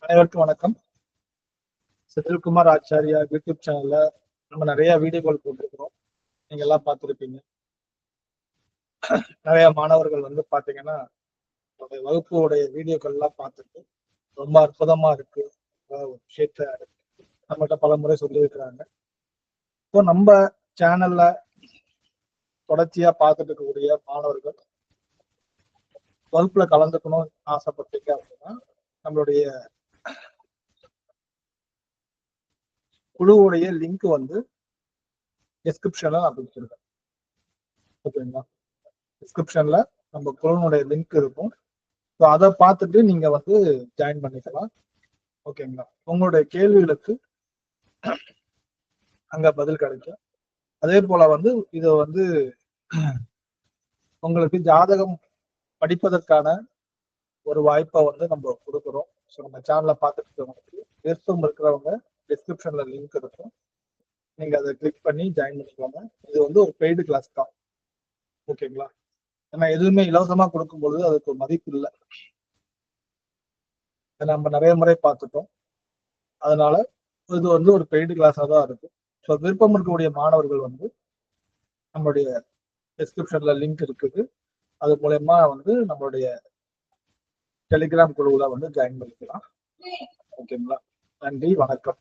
அனைவருக்கும் வணக்கம். செந்தில்குமார் ஆச்சாரியா யூடியூப் சேனல்ல நம்ம நிறைய வீடியோக்கள் போட்டிருக்கிறோம். நீங்க எல்லாம் பார்த்துருப்பீங்க. நிறைய மாணவர்கள் வந்து பாத்தீங்கன்னா வகுப்புடைய வீடியோக்கள் எல்லாம் பார்த்துட்டு ரொம்ப அற்புதமா இருக்கு ஒரு விஷயத்த நம்மகிட்ட பல முறை சொல்லியிருக்கிறாங்க. இப்போ நம்ம சேனல்ல தொடர்ச்சியா பார்த்துட்டு இருக்கக்கூடிய மாணவர்கள் வகுப்புல கலந்துக்கணும் ஆசைப்பட்டீங்க அப்படின்னா நம்மளுடைய குழுவுடைய லிங்க் வந்து டிஸ்கிரிப்ஷன்ல நான் கொடுத்துருக்கேன். ஓகேங்களா? டிஸ்கிரிப்ஷன்ல நம்ம குழுனுடைய லிங்க் இருக்கும். ஸோ அதை பார்த்துட்டு நீங்க வந்து ஜாயின் பண்ணிக்கலாம். ஓகேங்களா? உங்களுடைய கேள்விகளுக்கு அங்க பதில் கிடைக்கும். அதே போல வந்து இதை வந்து உங்களுக்கு ஜாதகம் படிப்பதற்கான ஒரு வாய்ப்பை வந்து நம்ம கொடுக்குறோம். ஸோ நம்ம சேனலை பார்த்துட்டு இருக்கவங்களுக்கு விருப்பம் இருக்கிறவங்க டிஸ்கிரிப்ஷன்ல லிங்க் இருக்கும். நீங்க அதை கிளிக் பண்ணி ஜாயின் பண்ணிக்கோங்க. இது வந்து ஒரு பெய்டு கிளாஸ் தான். ஓகேங்களா? ஏன்னா எதுவுமே இலவசமா கொடுக்கும்பொழுது அதுக்கு ஒரு மதிப்பு இல்லை. நம்ம நிறைய முறை பார்த்துட்டோம். அதனால இது வந்து ஒரு பெய்டு கிளாஸா தான் இருக்கு. ஸோ விருப்பம் இருக்கக்கூடிய மாணவர்கள் வந்து நம்மளுடைய டிஸ்கிரிப்ஷன்ல லிங்க் இருக்குது. அது மூலயமா வந்து நம்மளுடைய டெலிகிராம் குழுவில் வந்து ஜாயின் பண்ணிக்கலாம். ஓகேங்களா? நன்றி, வணக்கம்.